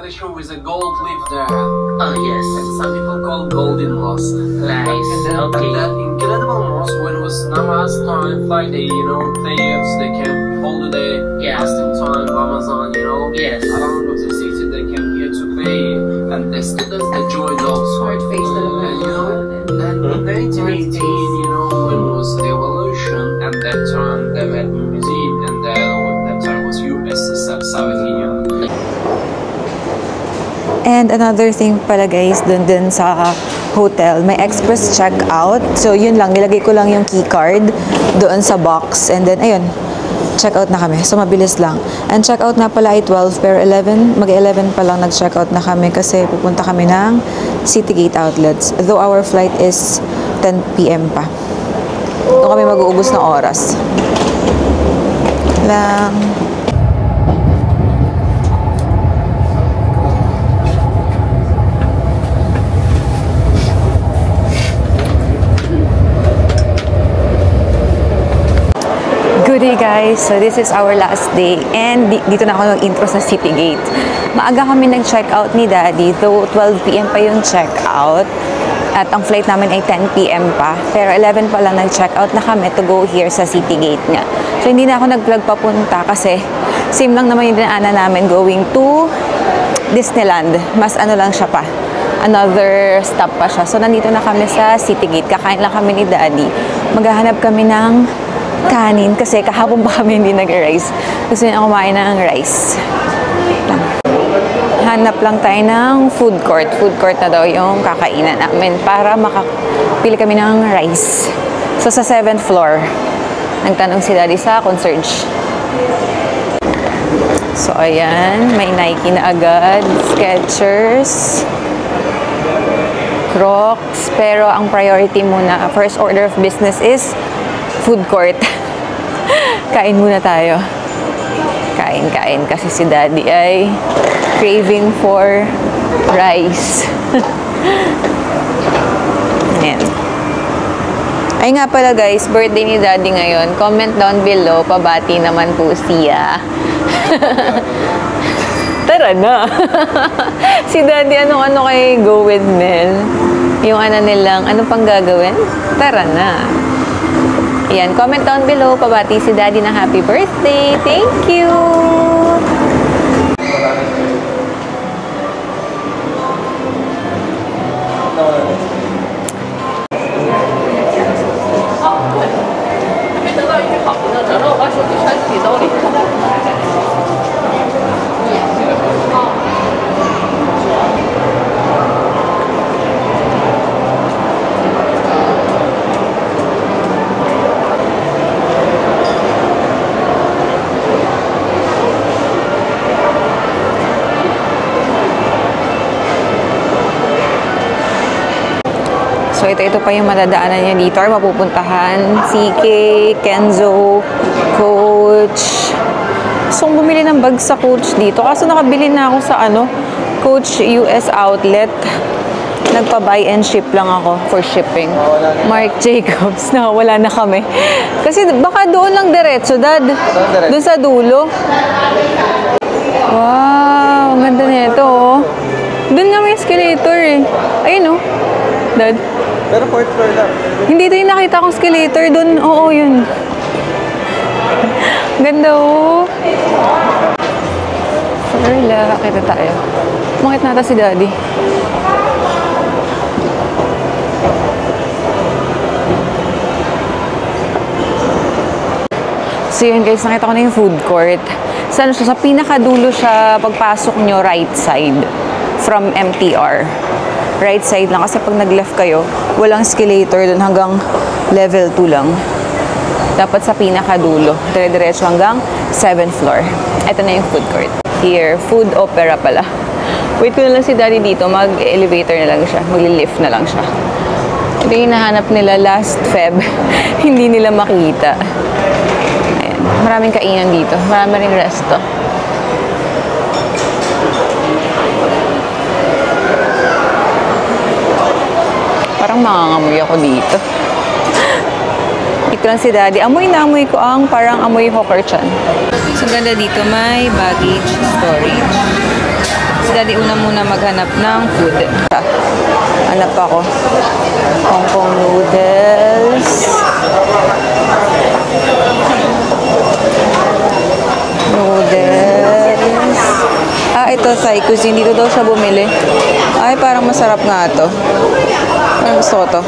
really sure with a gold leaf there. Oh yes. And some people call golden moss. Nice. And that incredible moss when it was Namaz time, Friday, you know, they came holiday, fasting time, Ramadan, you know. Yes. Around of the city they came here to pray, and the students they joined also. And you know, and in 1918, you know, when it was the revolution, and that time they had a museum, and that time was USSR, Soviet Union. And another thing pala guys, dun sa hotel, may express checkout. So yun lang, nilagay ko lang yung key card doon sa box. And then ayun, checkout na kami. So mabilis lang. And checkout na pala ay 12, pero 11, mag-11 pa lang nag-checkout na kami kasi pupunta kami ng Citygate outlets. Though our flight is 10 PM pa. Doon kami mag-uubos ng oras. Lang. Good day guys! So this is our last day and dito na ako nag-intro sa Citygate. Maaga kami nag-checkout ni Daddy, though 12 PM pa yung checkout at ang flight namin ay 10 PM pa. Pero 11 pa lang nag-checkout na kami to go here sa Citygate nga. So hindi na ako nag-vlog papunta kasi same lang naman yung dinaanan namin going to Disneyland. Mas ano lang siya pa. Another stop pa siya. So nandito na kami sa Citygate. Kakain lang kami ni Daddy. Maghahanap kami ng kanin kasi kahapon pa kami hindi nag-rice. Gusto niya kumain ng rice. Hanap lang tayo ng food court. Food court na daw yung kakainan namin para makapili kami ng rice. So sa 7th floor, nagtanong si Daddy sa concierge. So ayan, may Nike na agad, Skechers, Crocs, pero ang priority muna, first order of business is food court. Kain muna tayo. Kain kasi si Daddy ay craving for rice. Ayan. Ay nga pala guys, birthday ni Daddy ngayon. Comment down below, pabati naman po siya. Tara na. Si Daddy, ano kay Go With Mel? Yung ano nilang, ano pang gagawin? Tara na. Ayan, comment down below, pabati si Daddy ng happy birthday. Thank you! So, ito pa yung madadaanan niya dito or mapupuntahan. CK, Kenzo, Coach. Gusto kong bumili ng bag sa Coach dito. Kaso nakabili na ako sa Coach US outlet. Nagpa-buy and ship lang ako for shipping. Marc Jacobs. Wala na kami. Kasi baka doon lang diretso, Dad. Doon sa dulo. Wow, ang ganda nito, oh. Doon nga may escalator eh. Ayun, oh. Dad. Pero 4th floor lang. Hindi ito yung nakita kong escalator doon. Oo, yun. Ganda, oh. Carla, kita tayo. Makit nata si Daddy. So yun guys, nakita ko na yung food court. Sa pinakadulo siya, pagpasok nyo, right side. From MTR. Right side lang. Kasi pag nag-left kayo, walang escalator dun hanggang level 2 lang. Dapat sa pinakadulo. Dire-diretso hanggang 7th floor. Ito na yung food court. Here, food opera pala. Wait ko na lang si Daddy dito. Mag-elevator na lang siya. Mag-lift na lang siya. Ito yung nahanap nila last Feb. Hindi nila makita. Ayan. Maraming kainan dito. Maraming ring resto. Parang mangangamoy ako dito. Ito lang si Daddy. Amoy na amoy ko ang parang amoy hawker chan. So, ganda dito. May baggage storage. Si Daddy una muna maghanap ng food. Hanap ako. Hong Kong noodles. Noodles. Ito, Thai cuisine. Dito daw siya bumili. Ay, parang masarap nga ito. Parang gusto ko ito.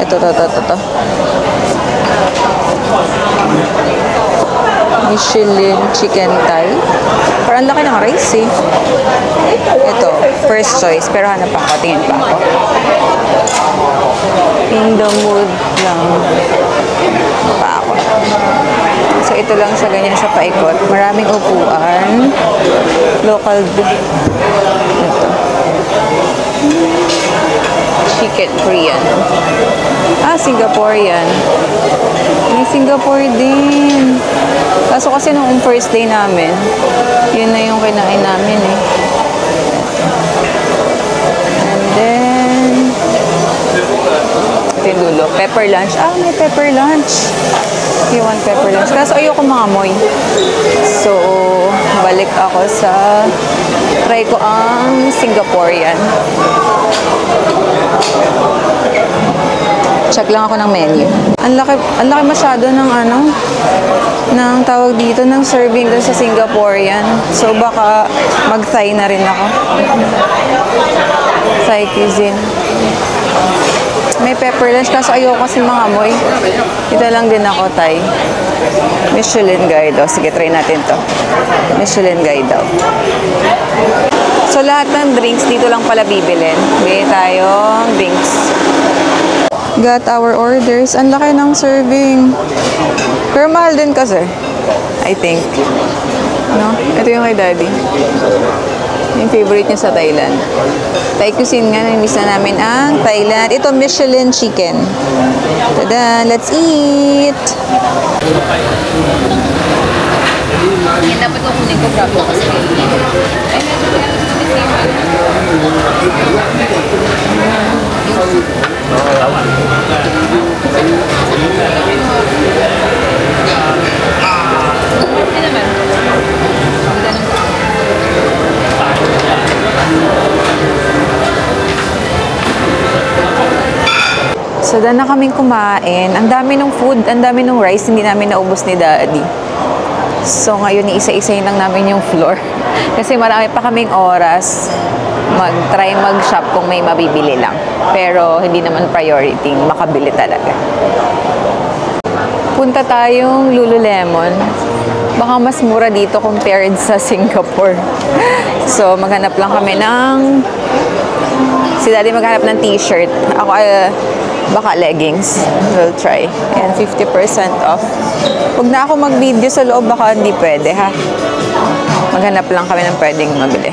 Ito. Michelin chicken Thai. Parang laki ng rice eh. Ito, first choice. Pero hanap ako. Tingin pa ako. In the mood lang. Pa ako. So, ito lang siya. Ganyan siya paikot. Maraming upuan. Local. Ito. Chicken Korean. Singaporean. May Singapore din. Kaso kasi nung first day namin, yun na yung kinain namin eh. And then, tinulo. Pepper lunch. May pepper lunch. You want pepper lunch. Kaso ayoko maamoy. So, balik ako sa try ko ang Singaporean. Check lang ako ng menu. Ang laki masyado ng ng tawag dito, ng serving dun sa Singaporean. So, baka mag-Thai na rin ako. Thai cuisine. May pepper lunch, kaso ayoko kasi mga amoy. Ito lang din ako, Thai. Michelin guide daw. Sige, try natin to. Michelin guide daw. So, lahat ng drinks dito lang pala bibilin. Bili tayong drinks. Got our orders. Ang laki ng serving. Pero mahal din kasi. I think. No? Ito yung kay Daddy. Yung favorite niya sa Thailand. Thai cuisine nga. Namiss na namin ang Thailand. Ito, Michelin chicken. Tada! Let's eat! Yan dapat ko kunin ko bravo kasi so, dahil na kaming kumain. Ang dami ng food, ang dami ng rice, hindi namin naubos ni Daddy. So, ngayon, isa-isayin lang namin yung floor. Kasi marami pa kaming oras mag-try mag-shop kung may mabibili lang. Pero, hindi naman priority, makabili talaga. Punta tayong Lululemon. Baka mas mura dito compared sa Singapore. So, maghanap lang kami ng... Si Daddy maghanap ng t-shirt. Ako, baka leggings. We'll try. And 50% off. Huwag na ako mag-video sa loob, baka hindi pwede, ha? Maghanap lang kami ng pwedeng mabili.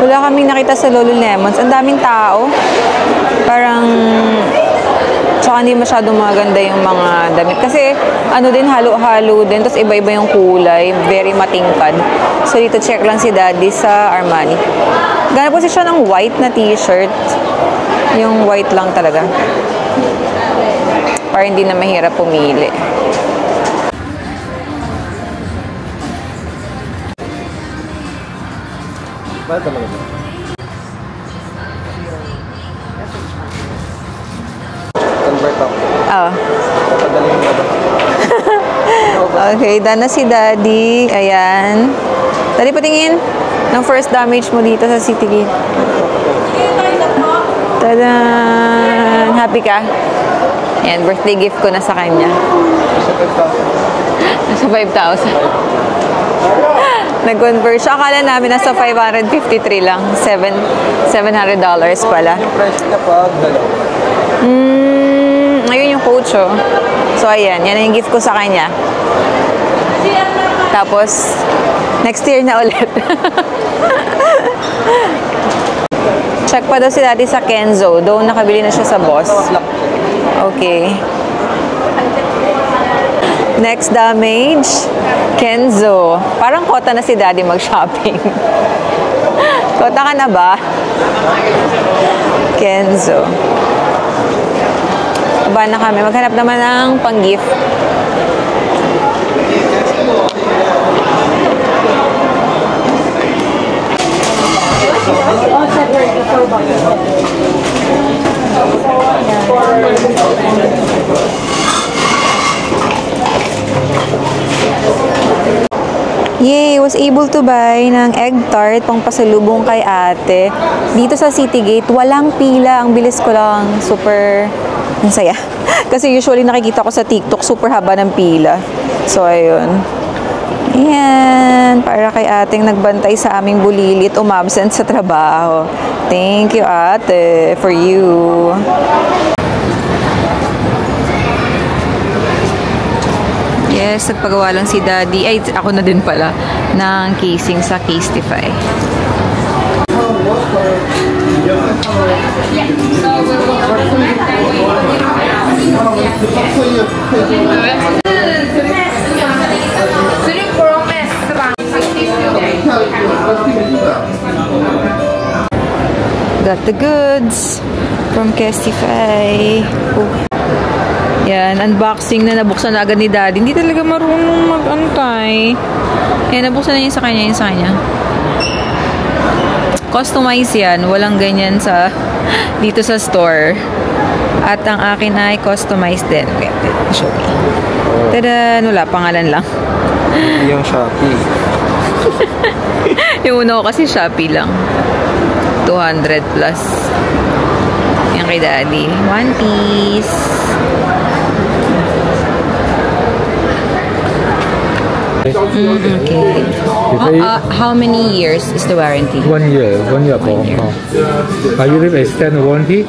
Wala kaming nakita sa Lululemons. Ang daming tao. Parang... Tsaka hindi masyadong maganda yung mga damit. Kasi, din, halo-halo din. Tapos iba-iba yung kulay. Very matingkad. So, dito check lang si Daddy sa Armani. Gana po siya ng white na t-shirt. Yung white lang talaga. Para hindi na mahirap pumili. Bakit talaga ba? Convert ako. Papadaling mo ba? Okay, done na si Daddy. Ayan. Daddy, patingin ng first damage mo dito sa City Gate. Tada! Happy ka? Ayan, birthday gift ko na sa kanya. Nasa 5,000. Nag-convert siya. Akala namin nasa 553 lang. $700 pala. Yung price niya pag dalawa. Ayun yung coach, oh. So, ayan. Yan yung gift ko sa kanya. Tapos, next year na ulit. Check pa daw si Daddy sa Kenzo. Doon nakabili na siya sa boss. Okay. Next damage, Kenzo. Parang kota na si Daddy mag-shopping. Kota ka na ba? Kenzo. Aba na kami. Maghanap naman ng pang-gift. Yay! Was able to buy ng egg tart pang pasalubong kay ate. Dito sa City Gate, walang pila. Ang bilis ko lang. Super ang saya. Kasi usually nakikita ko sa TikTok, super haba ng pila. So, ayun. Ayan. Para kay ating nagbantay sa aming bulilit, umabsent sa trabaho. Thank you, ate, for you. Yes, nagpagawa lang si Daddy. Ay, ako na din pala. Ng casing sa Casetify. Got the goods from Casetify. Oh. Yan, unboxing na nabuksan na agad ni Daddy. Hindi talaga marunong mag-antay. Yan, nabuksan na yun sa kanya, Customize yan. Walang ganyan sa dito sa store. At ang akin ay customized din. Okay, show me. Tada, wala, pangalan lang. Yung Shopee. Yung una ko kasi Shopee lang. 200 plus. Yan kay Daddy. One piece. Okay. How many years is the warranty? 1 year. 1 year po. Are you will extend warranty?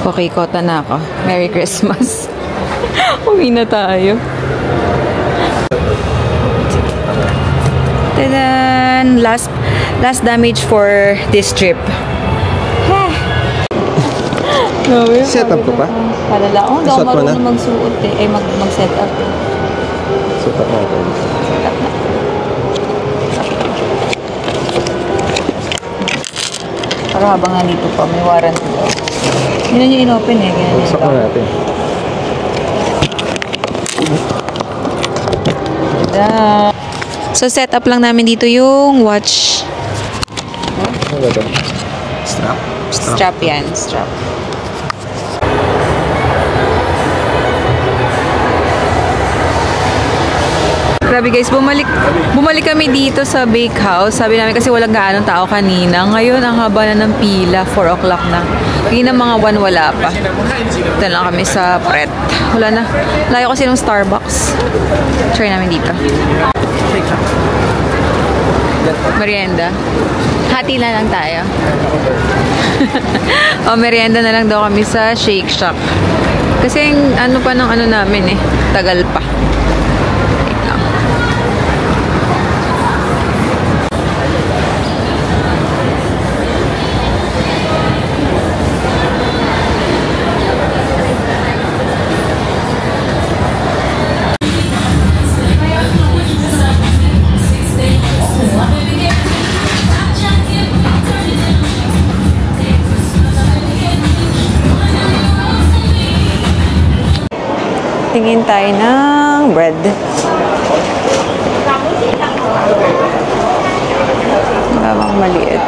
Okay, kota na ako. Merry Christmas. Uwi na tayo. Tadan! Last damage for this trip. Set up ko pa? Palala. Oh, daw marunong magsuot eh. Ay, mag-set up. Set up na ako. Set up na. Pero habang nandito pa, may warranty daw. Yun na yung in-open eh. Buksan ko natin. So, set up lang namin dito yung watch. Ano ba ito? Strap? Strap yan. Strap. Grabe guys, bumalik kami dito sa bake house. Sabi namin kasi walang gaanong tao kanina. Ngayon, ang haba na ng pila. 4 o'clock na. Kanina mga 1 wala pa. Ito lang kami sa Pret. Wala na. Layo kasi ng Starbucks. Try namin dito. Merienda. Hati na lang tayo. O, merienda na lang daw kami sa Shake Shack. Kasi ano pa ng ano namin eh. Tagal pa. Tingin tayo ng bread. Bawang maliit.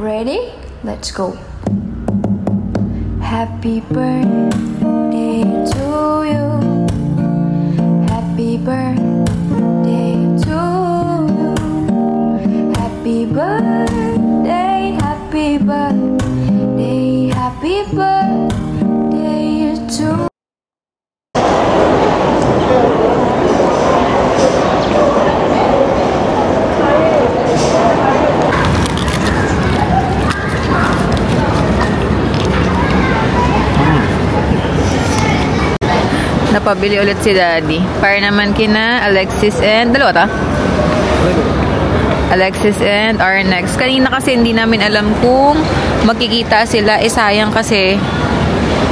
Ready? Let's go. Happy birthday to you. Happy birthday to you. Happy birthday, happy birthday, happy birthday to you. Napabili ulit si Daddy. Para naman kina Alexis and... Dalawa ta? Alexis and our next. Kanina kasi hindi namin alam kung magkikita sila. Eh sayang kasi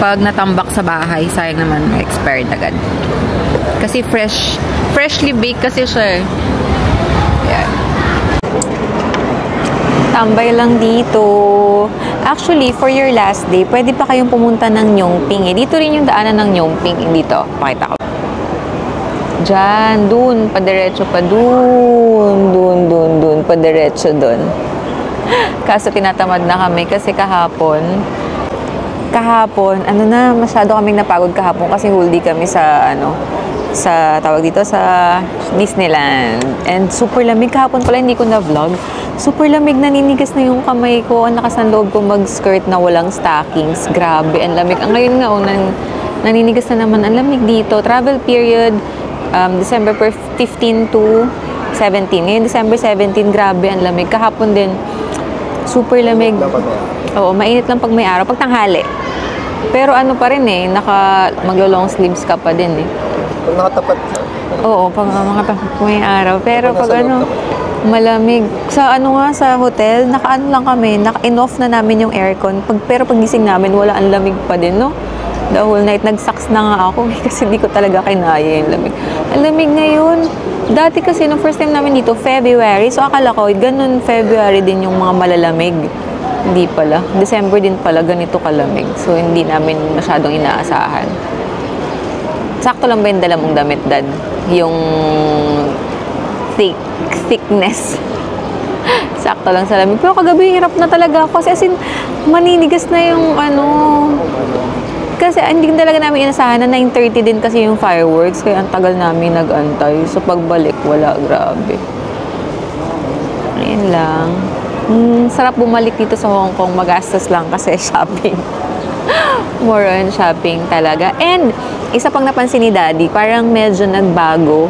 pag natambak sa bahay, sayang naman expired agad. Kasi freshly baked kasi siya. Tambay lang dito. Actually, for your last day, pwede pa kayong pumunta ng Nyongping eh. Dito rin yung daanan ng Nyongping. Dito, pakita ko. Diyan, dun, padiretso pa dun. Dun, padiretso dun. Kaso tinatamad na kami kasi kahapon, masyado kaming napagod kahapon kasi whole day kami sa, tawag dito, sa Disneyland. And super lamig kahapon pala, hindi ko na-vlog. Super lamig, naninigas na yung kamay ko. Ang lakas ng loob ko mag-skirt na walang stockings. Grabe, ang lamig. Ang ngayon nga, naninigas na naman. Ang lamig dito. Travel period, December 15 to 17. Ngayon, December 17, grabe, ang lamig. Kahapon din, super lamig. Oo, mainit lang pag may araw. Pag tanghali. Pero ano pa rin eh, maglo-long sleeves ka pa din eh. Pag nakatapat ka? Oo, pag may araw. Pero pag malamig. Sa sa hotel, lang kami, naka-in-off na namin yung aircon. Pero pag gising namin, wala, ang lamig pa din, no? The whole night, nag-socks na nga ako kasi hindi ko talaga kinaya yung lamig. Ang lamig ngayon. Dati kasi, nung first time namin dito, February. So, akala ko, ganun February din yung mga malalamig. Hindi pala. December din pala, ganito kalamig. So, hindi namin masyadong inaasahan. Sakto lang ba yung dala mong damit, Dad? Yung thickness. Sakto lang sa lamig. Pero kagabi, hirap na talaga ako. Kasi as in, maninigas na yung Kasi hindi talaga namin inasahan na 9:30 din kasi yung fireworks. Kaya ang tagal namin nag-antay. So, pagbalik, wala. Grabe. Ayan lang. Sarap bumalik dito sa Hong Kong. Magastos lang kasi shopping. More on shopping talaga. And, isa pang napansin ni Daddy, parang medyo nagbago.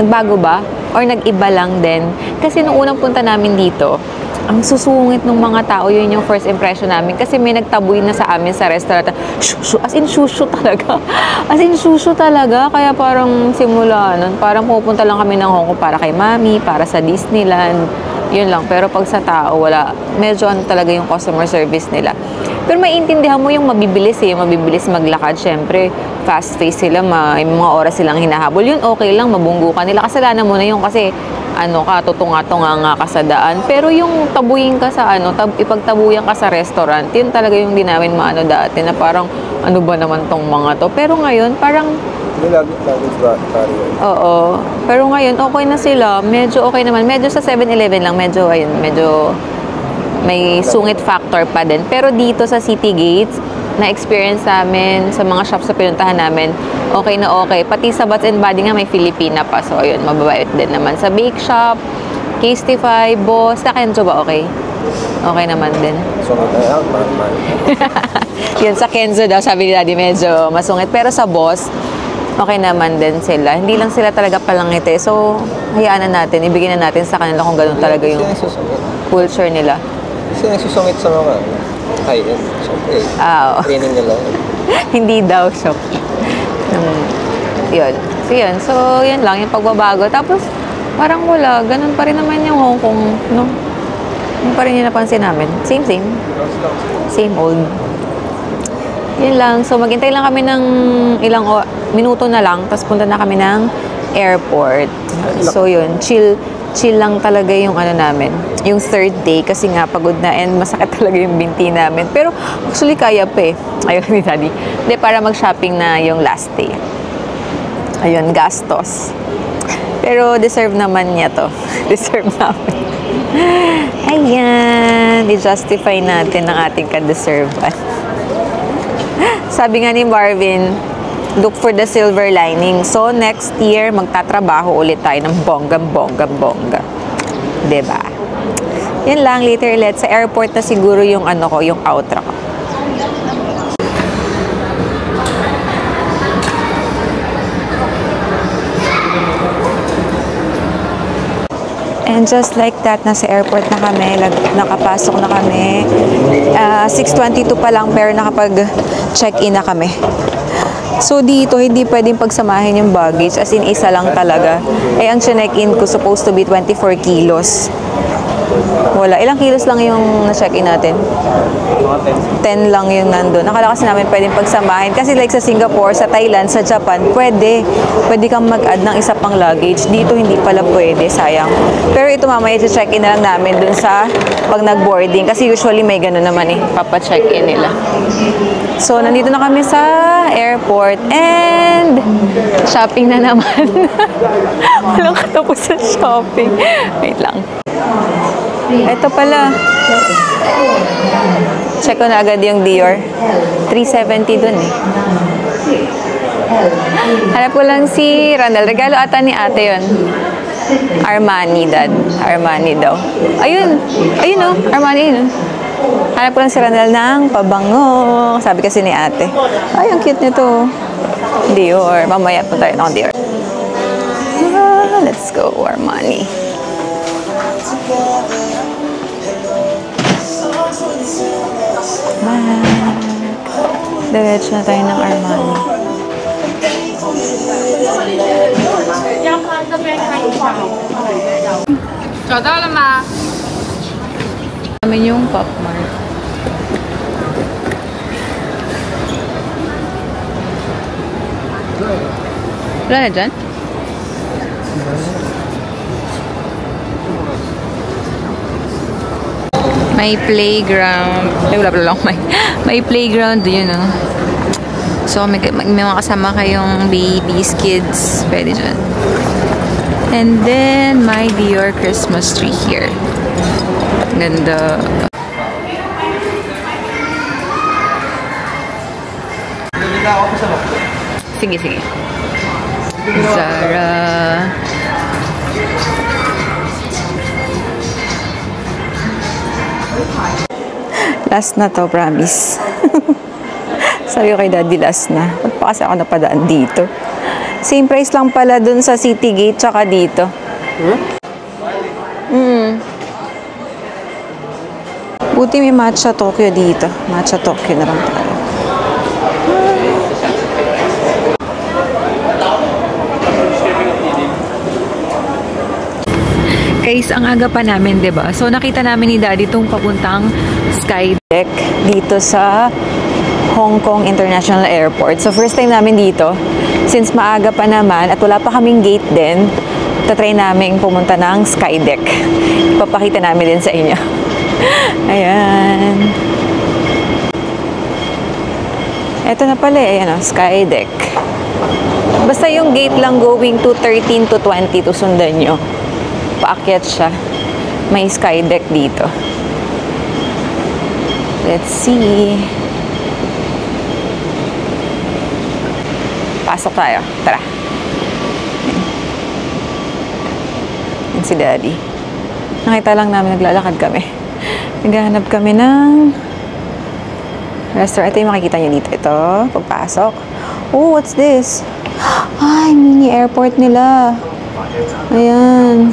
Nagbago ba? Or nag-iba lang din? Kasi nung unang punta namin dito, ang susungit ng mga tao, yun yung first impression namin. Kasi may nagtaboy na sa amin sa restaurant. As in, shushu talaga. As in, shushu talaga. Kaya parang simula nun, parang pupunta lang kami ng Hong Kong para kay Mami, para sa Disneyland. Yun lang. Pero pag sa tao, wala. Medyo talaga yung customer service nila. Pero maiintindihan mo yung mabibilis mabibilis maglakad. Siyempre, fast-paced sila, may mga oras silang hinahabol. Yun, okay lang, mabunggo ka nila. Kasalanan mo na yun kasi tutunga-tunga nga ka sa daan. Pero yung tabuyin ka sa ipagtabuyan ka sa restaurant, yun talaga yung di namin dati na parang ano ba naman tong mga to. Pero ngayon, parang oo. Pero ngayon, okay na sila. Medyo okay naman. Medyo sa 7-Eleven lang, medyo may sungit factor pa din. Pero dito sa City Gates, na-experience namin sa mga shops sa pinuntahan namin, okay na okay. Pati sa Bath and Body nga may Filipina pa. So, ayun, mababait din naman. Sa Bake Shop, Casetify, Boss, sa Kenzo ba okay? Okay naman din. Yun, sa Kenzo daw, sabi ni Daddy, medyo masungit. Pero sa Boss, okay naman din sila. Hindi lang sila talaga palangiti. So, hayaan na natin. Ibigay na natin sa kanila kung ganun talaga yung culture nila. Kasi nagsusungit sa mga high-end. Siyempre, training nila. Hindi daw, shop. Yun. So, yun. So, yun lang, yung pagbabago. Tapos, parang wala. Ganun pa rin naman yung Hong Kong, no? Yun pa rin yung napansin namin. Same. Same old. Yun lang. So, maghintay lang kami ng ilang minuto na lang. Tapos, punta na kami ng airport. So, yun. Chill lang talaga yung namin. Yung third day. Kasi nga, pagod na and masakit talaga yung binti namin. Pero, actually, kaya pa eh. Ayun ni Daddy. Hindi, para mag-shopping na yung last day. Ayun, gastos. Pero, deserve naman niya to. Deserve namin. Ayan. I-justify natin ang ating ka-deserve. Sabi nga ni Marvin, look for the silver lining. So, next year, magtatrabaho ulit tayo ng bongga. Diba? Yan lang, later ulit. Sa airport na siguro yung yung outro ko. And just like that, nasa airport na kami, nakapasok na kami. 6:22 pa lang, pero nakapag-check-in na kami. So, dito, hindi pwedeng pagsamahin yung baggage. As in, isa lang talaga. Ang check-in ko supposed to be 24 kilos. Wala. Ilang kilos lang yung na-check-in natin? 10 lang yung nandun. Nakala kasi namin pwedeng pagsamahin. Kasi like sa Singapore, sa Thailand, sa Japan, pwede. Pwede kang mag-add ng isa pang luggage. Dito hindi pala pwede. Sayang. Pero ito mamaya check-in na lang namin dun sa pag nag-boarding. Kasi usually may gano'n naman eh. Papa-check-in nila. So, nandito na kami sa airport. And shopping na naman. Walang katapos sa shopping. Wait lang. Ito pala. Check ko na agad yung Dior. 370 dun eh. Hanap ko lang si Randall. Regalo ata ni ate yun. Armani, dad. Armani daw. Ayun. Ayun oh. Armani yun. Hanap ko lang si Randall ng pabango. Sabi kasi ni ate. Ay, ang cute nito. Dior. Mamaya po tayo ng Dior. Let's go, Armani. Back. Diretso na tayo ng Armani. Namin yung Pop Mart. Wala na dyan? May playground. Ay, wala lang. May playground yun, no? So, may mga kasama kayong babies, kids. Pwede dyan. And then, my Dior Christmas tree here. Ganda. Sige, sige. Zara. Last na to, promise. Sabi ko kay daddy, last na. Ba't pa kasi ako napadaan dito? Same price lang pala dun sa City Gate tsaka dito. Buti may Matcha Tokyo dito. Matcha Tokyo na lang tayo. Guys, ang aga pa namin, 'di ba? So nakita namin ni Daddy tong papuntang Skydeck dito sa Hong Kong International Airport. So first time namin dito, since maaga pa naman at wala pa kaming gate din, tatry namin pumunta ng Skydeck. Ipapakita namin din sa inyo. Ayan. Ito na pala, ayan o, Skydeck. Basta yung gate lang going to 13 to 20 to sundan nyo. Paakyat siya. May Skydeck dito. Let's see. Pasok tayo. Tara. Yan si Daddy. Nakita lang namin, naglalakad kami. Naghahanap kami ng restaurant. Ito yung makikita nyo dito. Ito, pagpasok. Oh, what's this? Ay, mini airport nila. Ayan.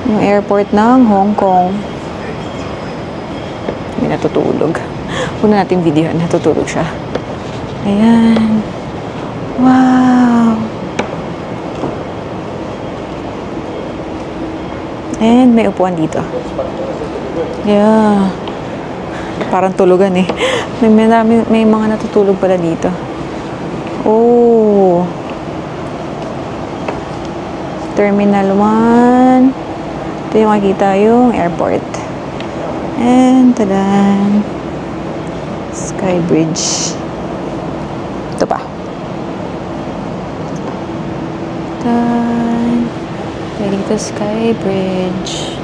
Yung airport ng Hong Kong. May natutulog. Una natin video, natutulog siya. Ayan. Wow. And may upuan dito. Yeah. Parang tulugan eh. May mga natutulog pala dito. Oh. Terminal 1. Ito yung makikita yung airport. And tadan. Sky Bridge. Ito pa. Tadan. Heading to Sky Bridge.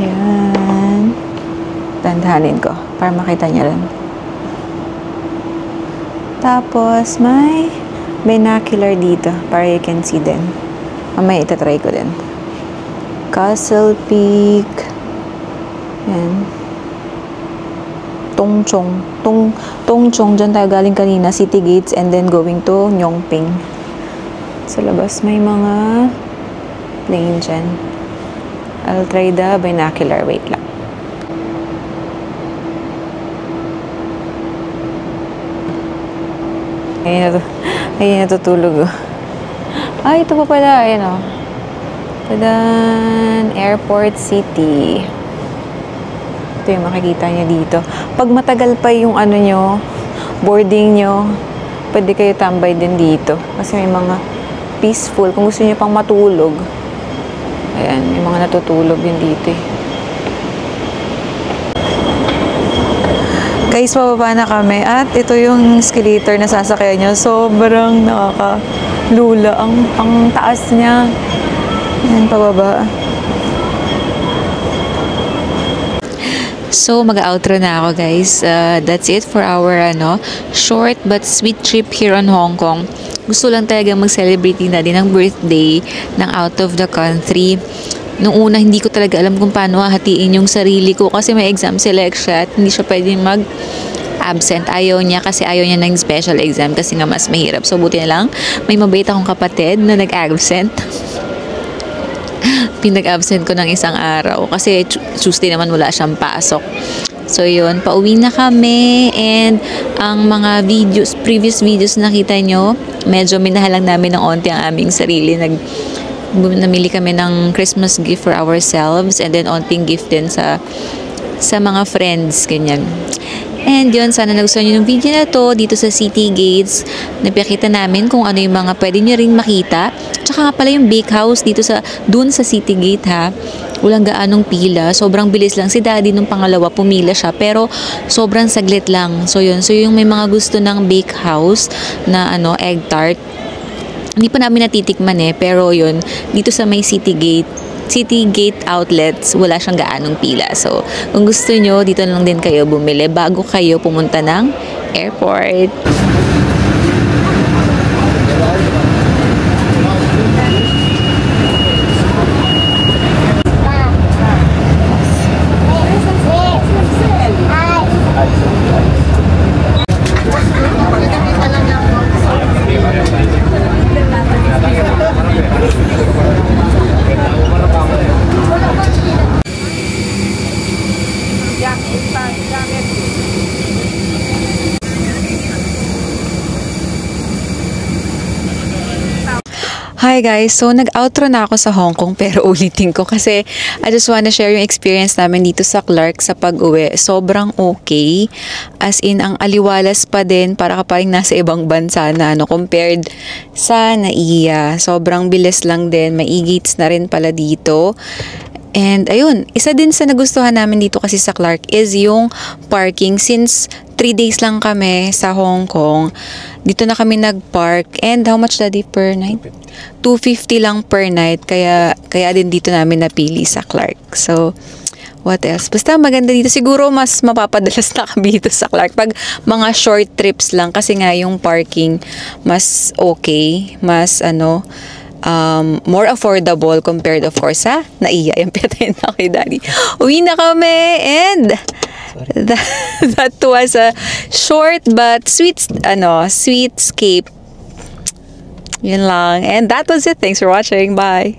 Yan. Dandahanin ko para makita niya rin. Tapos may binocular dito para you can see din. Mamaya itatry ko din. Castle Peak. Yan. Tongchong. Tongchong. Diyan tayo galing kanina. City Gates and then going to Nyongping. Sa labas may mga plane dyan. I'll try the binocular. Wait lang. Ayun, natutulog. Ay, ito pa pala. Ayan o. Tadan! Airport City. Ito yung makikita nyo dito. Pag matagal pa yung ano nyo, boarding nyo, pwede kayo tambay din dito. Kasi may mga peaceful. Kung gusto nyo pang matulog, ayan, may mga natutulog din dito eh. Guys, pababa na kami at ito yung escalator na sasakyan nyo. Sobrang nakakalula. Ang taas niya. Ayan, pababa. So, mag-outro na ako, guys. That's it for our short but sweet trip here on Hong Kong. Gusto lang talaga mag-celebrate na din ng birthday ng out of the country. Nung una, hindi ko talaga alam kung paano hahatiin yung sarili ko kasi may exam selection at hindi siya pwedeng mag-absent. Ayaw niya kasi ayaw niya ng special exam kasi nga mas mahirap. So, buti na lang, may mabait akong kapatid na nag-absent. Pinag-absent ko ng isang araw kasi Tuesday naman wala siyang pasok. So, yun, pauwi na kami and ang mga videos, previous videos nakita nyo, medyo minahalang namin ng onti ang aming sarili. Namili kami ng Christmas gift for ourselves and then onting gift din sa mga friends, ganyan. And yun, sana nagustuhan nyo yung video na to dito sa City Gates. Napakita namin kung ano yung mga pwede nyo rin makita. Tsaka nga pala yung bakehouse dito dun sa City Gate ha. Walang gaanong pila. Sobrang bilis lang. Si Daddy nung pangalawa pumila siya pero sobrang saglit lang. So yun. So yung may mga gusto ng bakehouse na egg tart. Hindi pa namin natitikman pero yun, dito sa may City Gate outlets, wala siyang gaanong pila. So, kung gusto nyo, dito lang din kayo bumili bago kayo pumunta ng airport. Hi guys, so nag-outro na ako sa Hong Kong pero ulitin ko kasi I just wanna share yung experience namin dito sa Clark sa pag-uwi. Sobrang okay. As in, ang aliwalas pa din para ka paring nasa ibang bansa na compared sa NAIA. Sobrang bilis lang din. May e-gates na rin pala dito. And ayun, isa din sa nagustuhan namin dito kasi sa Clark is yung parking. Since 3 days lang kami sa Hong Kong, dito na kami nag-park. And how much, Daddy, per night? 250 lang per night. Kaya din dito namin napili sa Clark. So, what else? Basta maganda dito. Siguro mas mapapadalas na kami dito sa Clark pag mga short trips lang. Kasi nga yung parking mas okay. Mas more affordable compared of course sa NAIA. Yung pinatayin na kay Daddy. Uwi na kami and that was a short but sweet escape. Yun lang. And that was it. Thanks for watching. Bye.